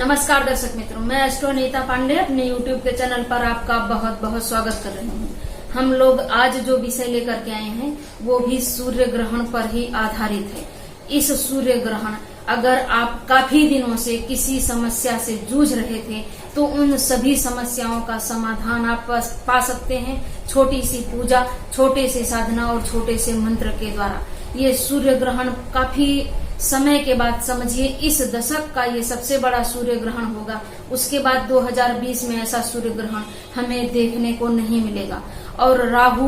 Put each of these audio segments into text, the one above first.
नमस्कार दर्शक मित्रों, मैं एस्ट्रो नीता पांडे अपने यूट्यूब के चैनल पर आपका बहुत बहुत स्वागत कर रही हूँ। हम लोग आज जो विषय लेकर के आए हैं वो भी सूर्य ग्रहण पर ही आधारित है। इस सूर्य ग्रहण अगर आप काफी दिनों से किसी समस्या से जूझ रहे थे तो उन सभी समस्याओं का समाधान आप पा सकते हैं छोटी सी पूजा, छोटे से साधना और छोटे से मंत्र के द्वारा। ये सूर्य ग्रहण काफी समय के बाद, समझिए इस दशक का ये सबसे बड़ा सूर्य ग्रहण होगा। उसके बाद 2020 में ऐसा सूर्य ग्रहण हमें देखने को नहीं मिलेगा। और राहु,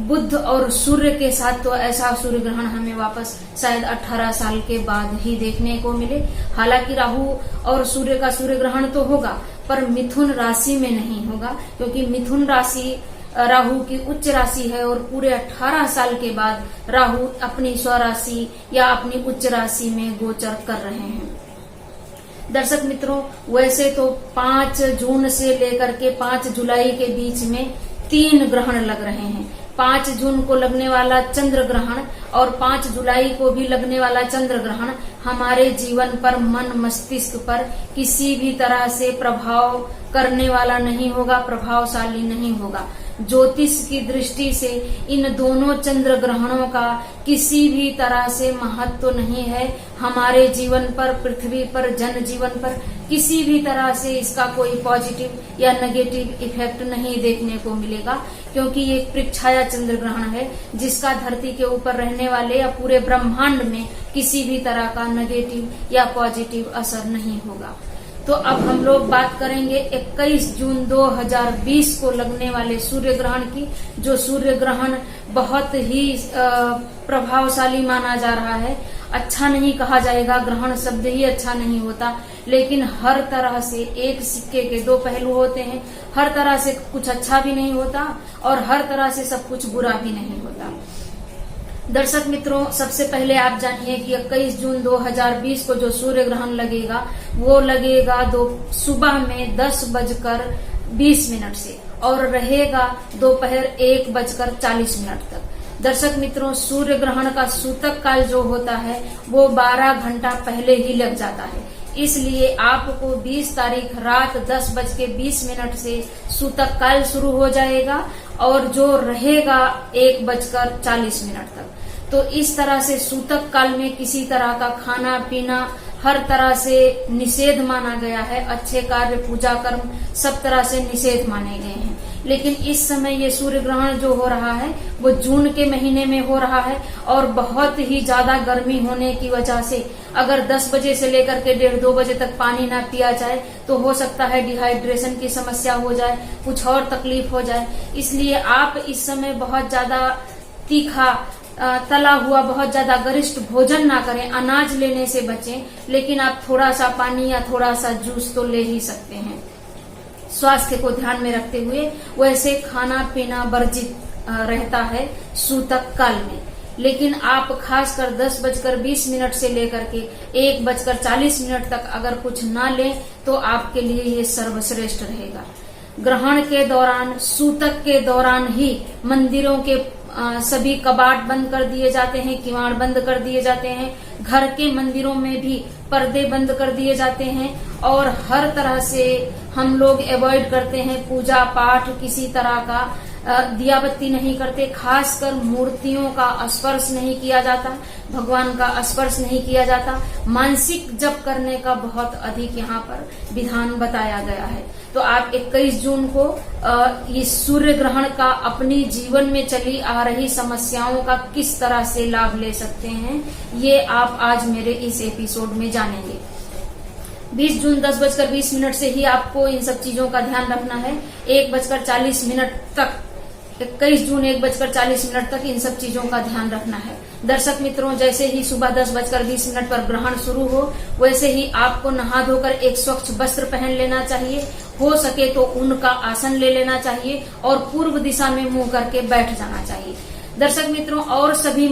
बुध और सूर्य के साथ तो ऐसा सूर्य ग्रहण हमें वापस शायद 18 साल के बाद ही देखने को मिले। हालांकि राहु और सूर्य का सूर्य ग्रहण तो होगा पर मिथुन राशि में नहीं होगा, क्योंकि मिथुन राशि राहु की उच्च राशि है और पूरे 18 साल के बाद राहु अपनी स्वराशि या अपनी उच्च राशि में गोचर कर रहे हैं। दर्शक मित्रों, वैसे तो 5 जून से लेकर के 5 जुलाई के बीच में 3 ग्रहण लग रहे हैं। 5 जून को लगने वाला चंद्र ग्रहण और 5 जुलाई को भी लगने वाला चंद्र ग्रहण हमारे जीवन पर, मन मस्तिष्क पर किसी भी तरह से प्रभाव करने वाला नहीं होगा, प्रभावशाली नहीं होगा। ज्योतिष की दृष्टि से इन दोनों चंद्र ग्रहणों का किसी भी तरह से महत्व नहीं है हमारे जीवन पर, पृथ्वी पर, जन जीवन पर। किसी भी तरह से इसका कोई पॉजिटिव या नेगेटिव इफेक्ट नहीं देखने को मिलेगा, क्योंकि ये एक पृच्छाया चंद्र ग्रहण है जिसका धरती के ऊपर रहने वाले या पूरे ब्रह्मांड में किसी भी तरह का नेगेटिव या पॉजिटिव असर नहीं होगा। तो अब हम लोग बात करेंगे 21 जून 2020 को लगने वाले सूर्य ग्रहण की, जो सूर्य ग्रहण बहुत ही प्रभावशाली माना जा रहा है। अच्छा नहीं कहा जाएगा, ग्रहण शब्द ही अच्छा नहीं होता, लेकिन हर तरह से एक सिक्के के 2 पहलू होते हैं। हर तरह से कुछ अच्छा भी नहीं होता और हर तरह से सब कुछ बुरा भी नहीं होता। दर्शक मित्रों, सबसे पहले आप जानिए कि 21 जून 2020 को जो सूर्य ग्रहण लगेगा वो लगेगा सुबह में 10:20 से और रहेगा दोपहर 1:40 तक। दर्शक मित्रों, सूर्य ग्रहण का सूतक काल जो होता है वो 12 घंटा पहले ही लग जाता है। इसलिए आपको 20 तारीख रात 10:20 से सूतक काल शुरू हो जाएगा और जो रहेगा 1:40 तक। तो इस तरह से सूतक काल में किसी तरह का खाना पीना हर तरह से निषेध माना गया है। अच्छे कार्य, पूजा कर्म सब तरह से निषेध माने गए हैं। लेकिन इस समय ये सूर्य ग्रहण जो हो रहा है वो जून के महीने में हो रहा है और बहुत ही ज्यादा गर्मी होने की वजह से अगर 10 बजे से लेकर के 1:30-2 बजे तक पानी ना पिया जाए तो हो सकता है डिहाइड्रेशन की समस्या हो जाए, कुछ और तकलीफ हो जाए। इसलिए आप इस समय बहुत ज्यादा तीखा, तला हुआ, बहुत ज्यादा गरिष्ठ भोजन ना करें, अनाज लेने से बचें, लेकिन आप थोड़ा सा पानी या थोड़ा सा जूस तो ले ही सकते हैं। स्वास्थ्य को ध्यान में रखते हुए वैसे खाना पीना वर्जित रहता है सूतक काल में। लेकिन आप खासकर 10:20 से लेकर के 1:40 तक अगर कुछ ना लें तो आपके लिए ये सर्वश्रेष्ठ रहेगा। ग्रहण के दौरान, सूतक के दौरान ही मंदिरों के सभी कबाट बंद कर दिए जाते हैं, किवाड़ बंद कर दिए जाते हैं, घर के मंदिरों में भी पर्दे बंद कर दिए जाते हैं और हर तरह से हम लोग अवॉइड करते हैं पूजा पाठ, किसी तरह का दिया बत्ती नहीं करते। खासकर मूर्तियों का स्पर्श नहीं किया जाता, भगवान का स्पर्श नहीं किया जाता। मानसिक जप करने का बहुत अधिक यहाँ पर विधान बताया गया है। तो आप 21 जून को इस सूर्य ग्रहण का अपनी जीवन में चली आ रही समस्याओं का किस तरह से लाभ ले सकते हैं, ये आप आज मेरे इस एपिसोड में जानेंगे। 20 जून 10:20 से ही आपको इन सब चीजों का ध्यान रखना है। 1:40 तक, 21 जून 1:40 तक इन सब चीजों का ध्यान रखना है। दर्शक मित्रों, जैसे ही सुबह 10:20 पर ग्रहण शुरू हो वैसे ही आपको नहा धोकर एक स्वच्छ वस्त्र पहन लेना चाहिए। हो सके तो ऊन का आसन ले लेना चाहिए और पूर्व दिशा में मुंह करके बैठ जाना चाहिए। दर्शक मित्रों, और सभी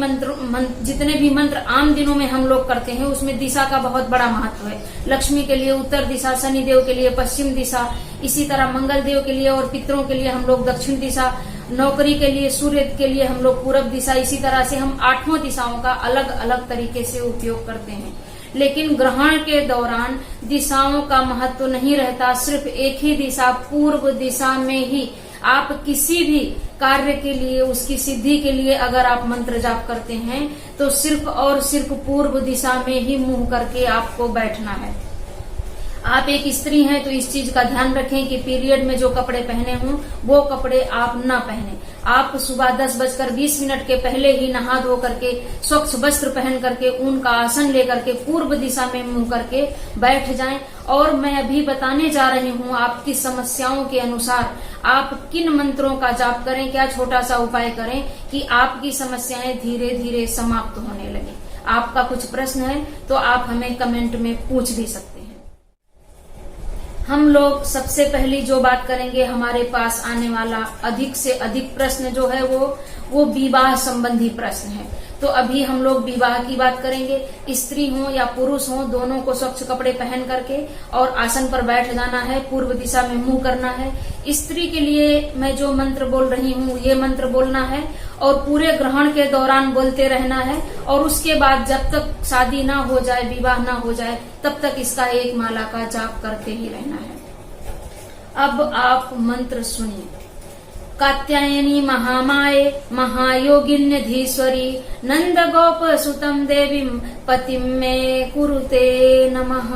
जितने भी मंत्र आम दिनों में हम लोग करते हैं उसमें दिशा का बहुत बड़ा महत्व है। लक्ष्मी के लिए उत्तर दिशा, शनि देव के लिए पश्चिम दिशा, इसी तरह मंगल देव के लिए और पितरों के लिए हम लोग दक्षिण दिशा, नौकरी के लिए, सूर्य के लिए हम लोग पूरब दिशा। इसी तरह से हम 8 दिशाओं का अलग अलग तरीके से उपयोग करते हैं। लेकिन ग्रहण के दौरान दिशाओं का महत्व नहीं रहता, सिर्फ एक ही दिशा पूर्व दिशा में ही आप किसी भी कार्य के लिए, उसकी सिद्धि के लिए अगर आप मंत्र जाप करते हैं तो सिर्फ और सिर्फ पूर्व दिशा में ही मुंह करके आपको बैठना है। आप एक स्त्री हैं तो इस चीज का ध्यान रखें कि पीरियड में जो कपड़े पहने हों वो कपड़े आप न पहने। आप सुबह 10:20 के पहले ही नहा धो करके स्वच्छ वस्त्र पहन करके ऊन का आसन लेकर के पूर्व दिशा में मुंह करके बैठ जाएं। और मैं अभी बताने जा रही हूँ आपकी समस्याओं के अनुसार आप किन मंत्रों का जाप करें, क्या छोटा सा उपाय करें कि आपकी समस्याएं धीरे धीरे समाप्त होने लगे। आपका कुछ प्रश्न है तो आप हमें कमेंट में पूछ भी सकते हैं। हम लोग सबसे पहली जो बात करेंगे, हमारे पास आने वाला अधिक से अधिक प्रश्न जो है वो विवाह संबंधी प्रश्न है। तो अभी हम लोग विवाह की बात करेंगे। स्त्री हो या पुरुष हो, दोनों को स्वच्छ कपड़े पहन करके और आसन पर बैठ जाना है, पूर्व दिशा में मुंह करना है। स्त्री के लिए मैं जो मंत्र बोल रही हूँ ये मंत्र बोलना है और पूरे ग्रहण के दौरान बोलते रहना है और उसके बाद जब तक शादी ना हो जाए, विवाह ना हो जाए, तब तक इसका एक माला का जाप करते ही रहना है। अब आप मंत्र सुनिए। कात्यायनी महामाये महायोगिन्यधीश्वरी नंद गोप सुतम देवीं पतिम में कुरुते नमः।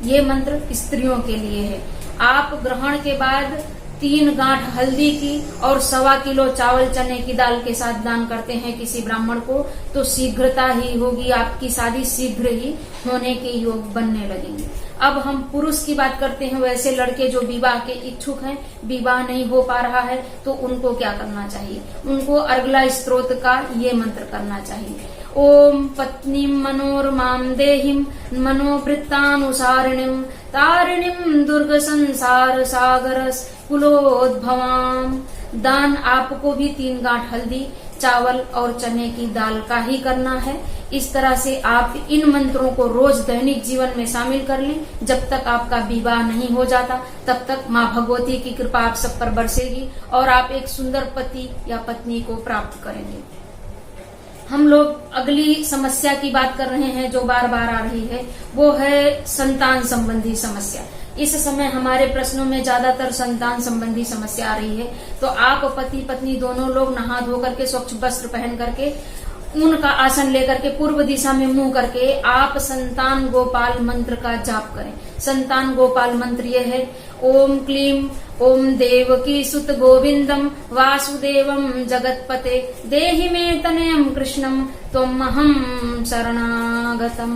ये मंत्र स्त्रियों के लिए है। आप ग्रहण के बाद 3 गांठ हल्दी की और 1.25 किलो चावल चने की दाल के साथ दान करते हैं किसी ब्राह्मण को, तो शीघ्रता ही होगी, आपकी शादी शीघ्र ही होने के योग बनने लगेंगे। अब हम पुरुष की बात करते हैं। वैसे लड़के जो विवाह के इच्छुक हैं, विवाह नहीं हो पा रहा है, तो उनको क्या करना चाहिए? उनको अर्गला स्तोत्र का ये मंत्र करना चाहिए। ओम पत्नीं मनोरमां देहिं मनोवृत्तानुसारिणीं तारिणीं दुर्ग संसार सागरस कुलोद्भवाम। दान आपको भी 3 गांठ हल्दी, चावल और चने की दाल का ही करना है। इस तरह से आप इन मंत्रों को रोज दैनिक जीवन में शामिल कर लें। जब तक आपका विवाह नहीं हो जाता तब तक माँ भगवती की कृपा आप सब पर बरसेगी और आप एक सुंदर पति या पत्नी को प्राप्त करेंगे। हम लोग अगली समस्या की बात कर रहे हैं जो बार बार आ रही है, वो है संतान संबंधी समस्या। इस समय हमारे प्रश्नों में ज्यादातर संतान संबंधी समस्या आ रही है। तो आप पति पत्नी दोनों लोग नहा धो करके स्वच्छ वस्त्र पहन करके ऊन का आसन लेकर के पूर्व दिशा में मुंह करके आप संतान गोपाल मंत्र का जाप करें। संतान गोपाल मंत्र ये है, ओम क्लीम ओम देवकी सुत गोविंदम वासुदेवम जगतपते देहि मे तनयम कृष्णम त्वमहं शरणागतम।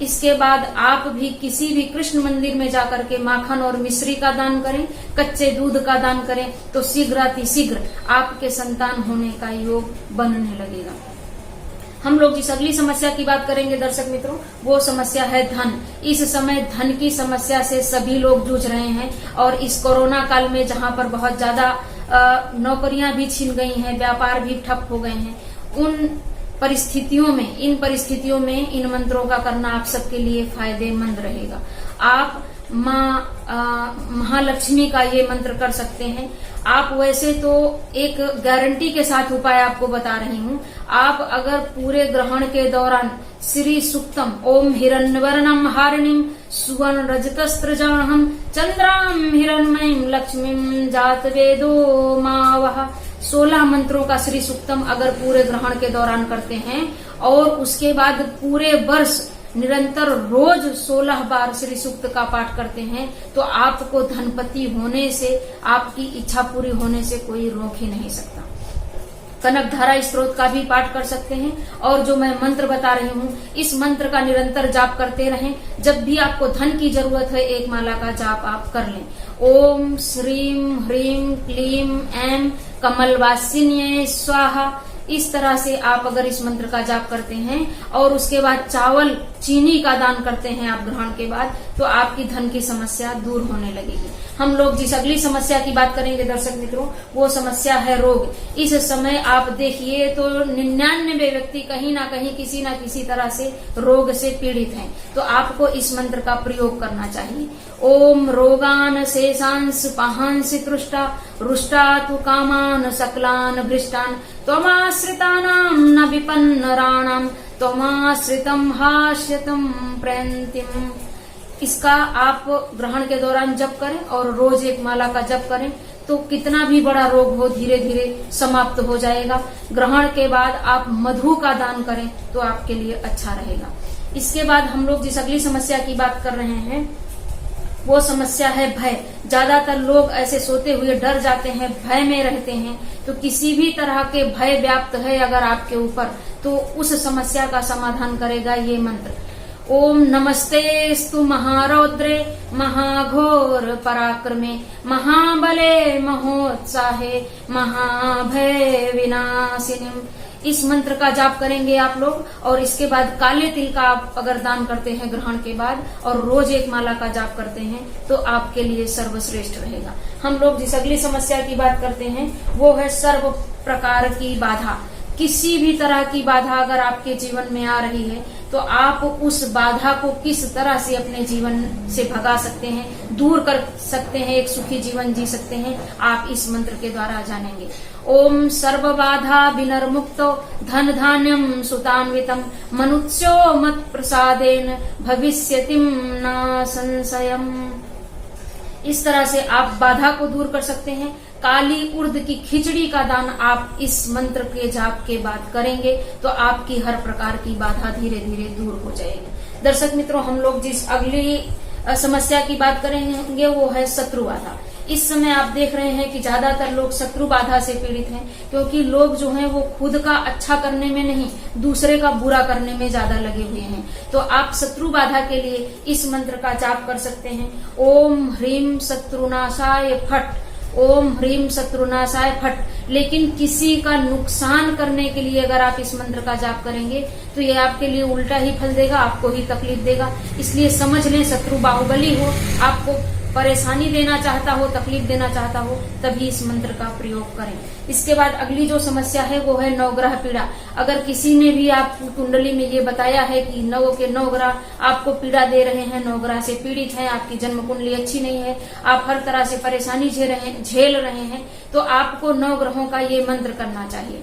इसके बाद आप भी किसी भी कृष्ण मंदिर में जाकर के माखन और मिश्री का दान करें, कच्चे दूध का दान करें, तो शीघ्र आपके संतान होने का योग बनने लगेगा। हम लोग जिस अगली समस्या की बात करेंगे दर्शक मित्रों, वो समस्या है धन। इस समय धन की समस्या से सभी लोग जूझ रहे हैं और इस कोरोना काल में जहां पर बहुत ज्यादा नौकरियां भी छीन गई हैं, व्यापार भी ठप हो गए हैं, इन परिस्थितियों में इन मंत्रों का करना आप सबके लिए फायदेमंद रहेगा। आप महालक्ष्मी का ये मंत्र कर सकते हैं। आप वैसे तो एक गारंटी के साथ उपाय आपको बता रही हूँ। आप अगर पूरे ग्रहण के दौरान श्री सूक्तम ओम हिरण्यवर्णम हारिणीम सुवर्ण रजतस्त्रजाहम चंद्राम हिरण्मयीम लक्ष्मीम जात वेदो मावह 16 मंत्रों का श्री सूक्तम अगर पूरे ग्रहण के दौरान करते हैं और उसके बाद पूरे वर्ष निरंतर रोज 16 बार श्री सूक्त का पाठ करते हैं तो आपको धनपति होने से, आपकी इच्छा पूरी होने से कोई रोक ही नहीं सकता। कनक धारा स्त्रोत का भी पाठ कर सकते हैं और जो मैं मंत्र बता रही हूँ इस मंत्र का निरंतर जाप करते रहें। जब भी आपको धन की जरूरत है एक माला का जाप आप कर लें। ओम श्रीम ह्रीम क्लीम ऐम कमलवासिन्ये स्वाहा। इस तरह से आप अगर इस मंत्र का जाप करते हैं और उसके बाद चावल चीनी का दान करते हैं आप ग्रहण के बाद, तो आपकी धन की समस्या दूर होने लगेगी। हम लोग जिस अगली समस्या की बात करेंगे दर्शक मित्रों, वो समस्या है रोग। इस समय आप देखिए तो 99 व्यक्ति कहीं ना कहीं किसी न किसी तरह से रोग से पीड़ित हैं, तो आपको इस मंत्र का प्रयोग करना चाहिए। ओम रोगान शेषांस पाहांसि तुष्टा रुष्टा तु कामान सकलान भ्रष्टान त्वमाश्रितानां न विपन्नराणां त्वमाश्रितं हास्यतं प्रयन्तिम्। इसका आप ग्रहण के दौरान जप करें और रोज एक माला का जप करें तो कितना भी बड़ा रोग हो धीरे धीरे समाप्त हो जाएगा। ग्रहण के बाद आप मधु का दान करें तो आपके लिए अच्छा रहेगा। इसके बाद हम लोग जिस अगली समस्या की बात कर रहे हैं वो समस्या है भय। ज्यादातर लोग ऐसे सोते हुए डर जाते हैं, भय में रहते हैं। तो किसी भी तरह के भय व्याप्त है अगर आपके ऊपर तो उस समस्या का समाधान करेगा ये मंत्र। ओम नमस्तेस्तु महारौद्रे महाघोर पराक्रमे महाबले महोत्साहे महाभय विनाशिनीम। इस मंत्र का जाप करेंगे आप लोग और इसके बाद काले तिल का आप अगर दान करते हैं ग्रहण के बाद और रोज एक माला का जाप करते हैं तो आपके लिए सर्वश्रेष्ठ रहेगा। हम लोग जिस अगली समस्या की बात करते हैं वो है सर्व प्रकार की बाधा। किसी भी तरह की बाधा अगर आपके जीवन में आ रही है तो आप उस बाधा को किस तरह से अपने जीवन से भगा सकते हैं, दूर कर सकते हैं, एक सुखी जीवन जी सकते हैं, आप इस मंत्र के द्वारा जानेंगे। ओम सर्व बाधा विनर्मुक्तो धन धान्यम सुतान्वितम मनुष्यो मत प्रसादेन भविष्यतिम न संशयम। इस तरह से आप बाधा को दूर कर सकते हैं। काली उर्द की खिचड़ी का दान आप इस मंत्र के जाप के बाद करेंगे तो आपकी हर प्रकार की बाधा धीरे धीरे दूर हो जाएगी। दर्शक मित्रों, हम लोग जिस अगली समस्या की बात करेंगे वो है शत्रु बाधा। इस समय आप देख रहे हैं कि ज्यादातर लोग शत्रु बाधा से पीड़ित हैं क्योंकि लोग जो हैं वो खुद का अच्छा करने में नहीं दूसरे का बुरा करने में ज्यादा लगे हुए हैं। तो आप शत्रु बाधा के लिए इस मंत्र का जाप कर सकते हैं। ओम ह्रीम शत्रुनाशाय फट, ओम ह्रीम शत्रुनाशाय फट। लेकिन किसी का नुकसान करने के लिए अगर आप इस मंत्र का जाप करेंगे तो ये आपके लिए उल्टा ही फल देगा, आपको ही तकलीफ देगा। इसलिए समझ लें, शत्रु बाहुबली हो, आपको परेशानी देना चाहता हो, तकलीफ देना चाहता हो, तभी इस मंत्र का प्रयोग करें। इसके बाद अगली जो समस्या है वो है नवग्रह पीड़ा। अगर किसी ने भी आपकी कुंडली में ये बताया है कि 9 के 9 ग्रह आपको पीड़ा दे रहे हैं, 9 ग्रह से पीड़ित हैं, आपकी जन्म कुंडली अच्छी नहीं है, आप हर तरह से परेशानी झेल रहे हैं, तो आपको 9 ग्रहों का ये मंत्र करना चाहिए।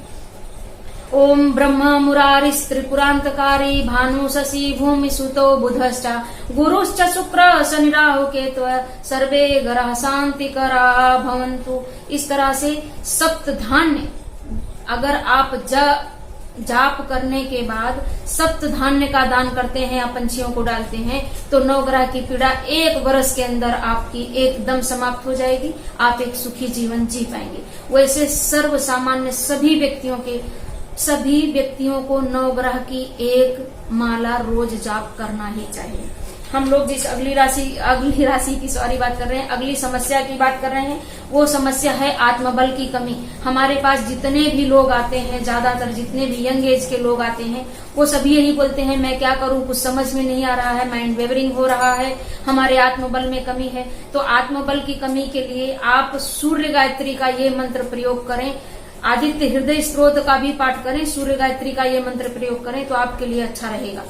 ओम ब्रह्म मुरारी त्रिपुरांतकारी भानु शशि भूमि सुतो बुधश्च गुरुश्च शुक्र शनि राहु केतु सर्वे ग्रह शांति करा भवन्तु। इस तरह से सप्त धान्य अगर आप जाप करने के बाद सप्त धान्य का दान करते हैं या पंछियों को डालते हैं तो 9 ग्रह की पीड़ा 1 वर्ष के अंदर आपकी एकदम समाप्त हो जाएगी। आप एक सुखी जीवन जी पाएंगे। वैसे सर्व सामान्य सभी व्यक्तियों को 9 ग्रह की एक माला रोज जाप करना ही चाहिए। हम लोग जिस अगली राशि की बात कर रहे हैं, अगली समस्या की बात कर रहे हैं, वो समस्या है आत्मबल की कमी। हमारे पास जितने भी लोग आते हैं, ज्यादातर जितने भी यंग एज के लोग आते हैं, वो सभी यही बोलते हैं मैं क्या करूं, कुछ समझ में नहीं आ रहा है, माइंड वेवरिंग हो रहा है, हमारे आत्मबल में कमी है। तो आत्मबल की कमी के लिए आप सूर्य गायत्री का ये मंत्र प्रयोग करें, आदित्य हृदय स्त्रोत का भी पाठ करें, सूर्य गायत्री का ये मंत्र प्रयोग करें तो आपके लिए अच्छा रहेगा।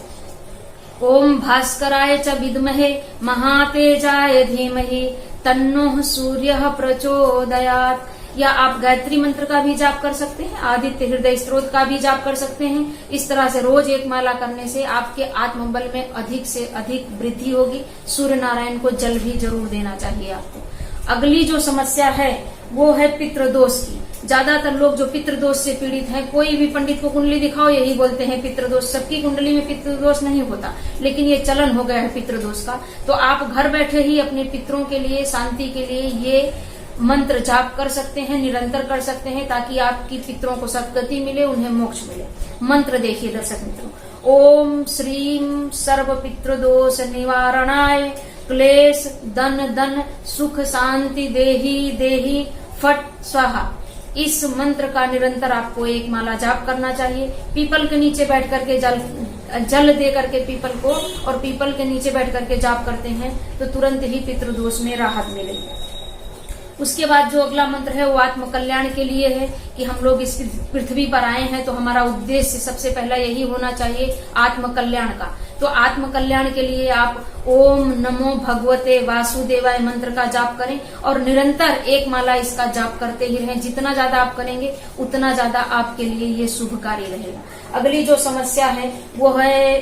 ओम भास्कराय च विद्महे महातेजाय धीमहि तन्नो सूर्यः प्रचोदयात्। या आप गायत्री मंत्र का भी जाप कर सकते हैं, आदित्य हृदय स्त्रोत का भी जाप कर सकते हैं। इस तरह से रोज एक माला करने से आपके आत्मबल में अधिक से अधिक वृद्धि होगी। सूर्य नारायण को जल भी जरूर देना चाहिए आपको। अगली जो समस्या है वो है पितृदोष की। ज्यादातर लोग जो पितृदोष से पीड़ित हैं, कोई भी पंडित को कुंडली दिखाओ यही बोलते हैं पितृदोष। सबकी कुंडली में पितृदोष नहीं होता, लेकिन ये चलन हो गया है पितृदोष का। तो आप घर बैठे ही अपने पितरों के लिए शांति के लिए ये मंत्र जाप कर सकते हैं, निरंतर कर सकते हैं, ताकि आपकी पितरों को सद्गति मिले, उन्हें मोक्ष मिले। मंत्र देखिए दर्शक मित्रों। ओम श्रीम सर्व पितृदोष निवारणाय क्लेश धन सुख शांति देही देही फट स्वाहा। इस मंत्र का निरंतर आपको एक माला जाप करना चाहिए। पीपल के नीचे बैठ करके जल दे करके पीपल को, और पीपल के नीचे बैठ करके जाप करते हैं तो तुरंत ही पितृदोष में राहत मिलेगी। उसके बाद जो अगला मंत्र है वो आत्म कल्याण के लिए है कि हम लोग इस पृथ्वी पर आए हैं तो हमारा उद्देश्य सबसे पहला यही होना चाहिए आत्म कल्याण का। तो आत्म कल्याण के लिए आप ओम नमो भगवते वासुदेवाय मंत्र का जाप करें और निरंतर एक माला इसका जाप करते ही रहें। जितना ज्यादा आप करेंगे उतना ज्यादा आपके लिए ये शुभकारी रहेगा। अगली जो समस्या है वो है,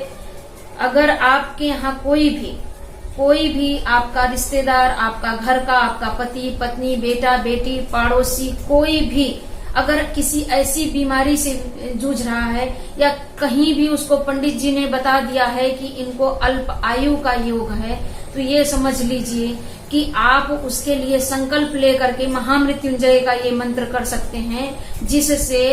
अगर आपके यहाँ कोई भी आपका रिश्तेदार, आपका घर का, आपका पति पत्नी, बेटा बेटी, पड़ोसी, कोई भी अगर किसी ऐसी बीमारी से जूझ रहा है या कहीं भी उसको पंडित जी ने बता दिया है कि इनको अल्प आयु का योग है, तो ये समझ लीजिए कि आप उसके लिए संकल्प लेकर के महामृत्युंजय का ये मंत्र कर सकते हैं, जिससे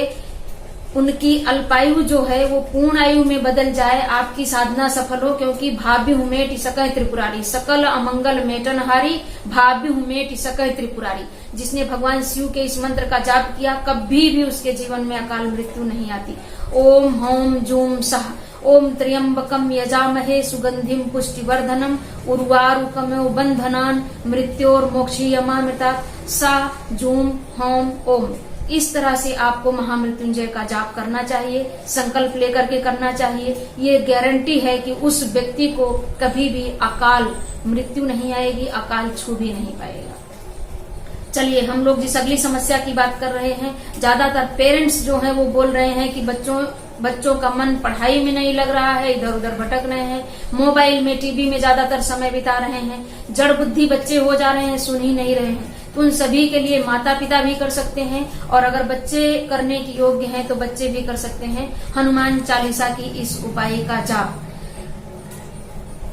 उनकी अल्पायु जो है वो पूर्ण आयु में बदल जाए, आपकी साधना सफल हो। क्योंकि भाव्य हुमेट सकल त्रिपुरारी, सकल अमंगल मेटनहारी, भाव्य हुमेट सकल त्रिपुरारी। जिसने भगवान शिव के इस मंत्र का जाप किया कभी भी उसके जीवन में अकाल मृत्यु नहीं आती। ओम हौम जूम सह ओम त्र्यंबकम यजामहे सुगंधिम पुष्टिवर्धनम उर्वारुकमेव बंधनान मृत्योर्मोक्षीयमामृता सा जूम हौम ओम। इस तरह से आपको महामृत्युंजय का जाप करना चाहिए, संकल्प लेकर के करना चाहिए। ये गारंटी है कि उस व्यक्ति को कभी भी अकाल मृत्यु नहीं आएगी, अकाल छू भी नहीं पाएगा। चलिए हम लोग जिस अगली समस्या की बात कर रहे हैं, ज्यादातर पेरेंट्स जो हैं वो बोल रहे हैं कि बच्चों का मन पढ़ाई में नहीं लग रहा है, इधर उधर भटक रहे हैं, मोबाइल में टीवी में ज्यादातर समय बिता रहे हैं, जड़ बुद्धि बच्चे हो जा रहे हैं, सुन ही नहीं रहे हैं। तो उन सभी के लिए माता पिता भी कर सकते हैं और अगर बच्चे करने के योग्य हैं तो बच्चे भी कर सकते हैं हनुमान चालीसा की इस उपाय का जाप।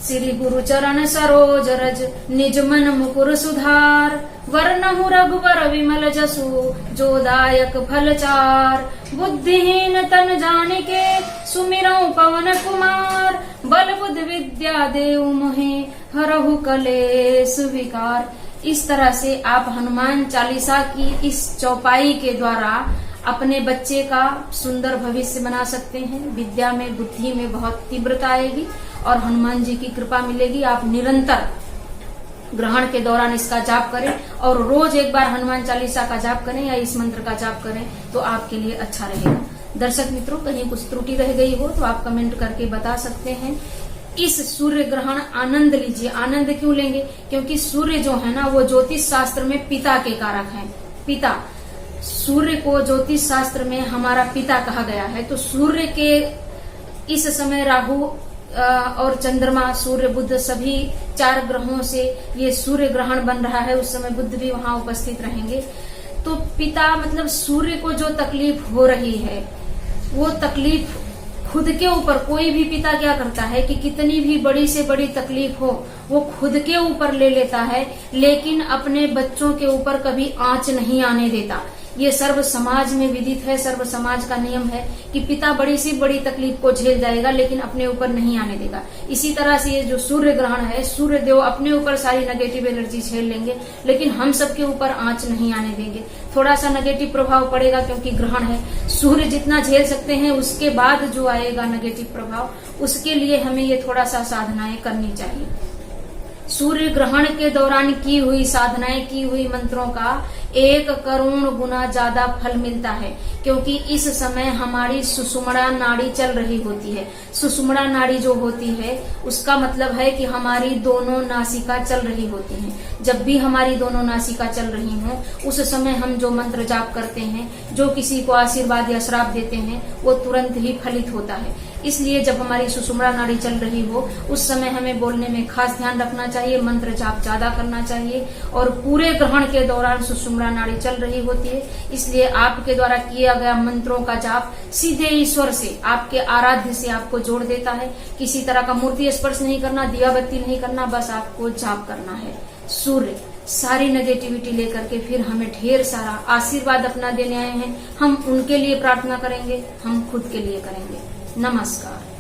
श्री गुरु चरण सरोज रज निज मन मुकुर सुधार, वरनहु रघुवर विमल जसु जो दायक फल चार। बुद्धिहीन तन जानिके सुमिरौ पवन कुमार, बल बुद्धि विद्या देव मोहे हरहु कलेस विकार। इस तरह से आप हनुमान चालीसा की इस चौपाई के द्वारा अपने बच्चे का सुंदर भविष्य बना सकते हैं। विद्या में, बुद्धि में बहुत तीव्रता आएगी और हनुमान जी की कृपा मिलेगी। आप निरंतर ग्रहण के दौरान इसका जाप करें और रोज एक बार हनुमान चालीसा का जाप करें या इस मंत्र का जाप करें तो आपके लिए अच्छा रहेगा। दर्शक मित्रों, कहीं कुछ त्रुटि रह गई हो तो आप कमेंट करके बता सकते हैं। इस सूर्य ग्रहण आनंद लीजिए। आनंद क्यों लेंगे? क्योंकि सूर्य जो है ना वो ज्योतिष शास्त्र में पिता के कारक हैं। पिता, सूर्य को ज्योतिष शास्त्र में हमारा पिता कहा गया है। तो सूर्य के इस समय राहु और चंद्रमा, सूर्य, बुध सभी 4 ग्रहों से ये सूर्य ग्रहण बन रहा है। उस समय बुध भी वहां उपस्थित रहेंगे। तो पिता मतलब सूर्य को जो तकलीफ हो रही है वो तकलीफ खुद के ऊपर, कोई भी पिता क्या करता है कि कितनी भी बड़ी से बड़ी तकलीफ हो वो खुद के ऊपर ले लेता है, लेकिन अपने बच्चों के ऊपर कभी आंच नहीं आने देता। ये सर्व समाज में विदित है, सर्व समाज का नियम है कि पिता बड़ी से बड़ी तकलीफ को झेल जाएगा लेकिन अपने ऊपर नहीं आने देगा। इसी तरह से ये जो सूर्य ग्रहण है, सूर्य देव अपने ऊपर सारी नेगेटिव एनर्जी झेल लेंगे लेकिन हम सबके ऊपर आंच नहीं आने देंगे। थोड़ा सा नेगेटिव प्रभाव पड़ेगा क्योंकि ग्रहण है। सूर्य जितना झेल सकते हैं उसके बाद जो आएगा नेगेटिव प्रभाव, उसके लिए हमें ये थोड़ा सा साधनाएं करनी चाहिए। सूर्य ग्रहण के दौरान की हुई साधनाएं, की हुई मंत्रों का 1 करोड़ गुना ज्यादा फल मिलता है, क्योंकि इस समय हमारी सुषुम्ना नाड़ी चल रही होती है। सुषुम्ना नाड़ी जो होती है उसका मतलब है कि हमारी दोनों नासिका चल रही होती हैं। जब भी हमारी दोनों नासिका चल रही हों उस समय हम जो मंत्र जाप करते हैं, जो किसी को आशीर्वाद या श्राप देते हैं, वो तुरंत ही फलित होता है। इसलिए जब हमारी सुषुम्ना नाड़ी चल रही हो उस समय हमें बोलने में खास ध्यान रखना चाहिए, मंत्र जाप ज्यादा करना चाहिए। और पूरे ग्रहण के दौरान सुषुम्ना नाड़ी चल रही होती है, इसलिए आपके द्वारा किया गया मंत्रों का जाप सीधे ईश्वर से, आपके आराध्य से आपको जोड़ देता है। किसी तरह का मूर्ति स्पर्श नहीं करना, दिया बत्ती नहीं करना, बस आपको जाप करना है। सूर्य सारी नेगेटिविटी लेकर के फिर हमें ढेर सारा आशीर्वाद अपना देने आए हैं। हम उनके लिए प्रार्थना करेंगे, हम खुद के लिए करेंगे। नमस्कार।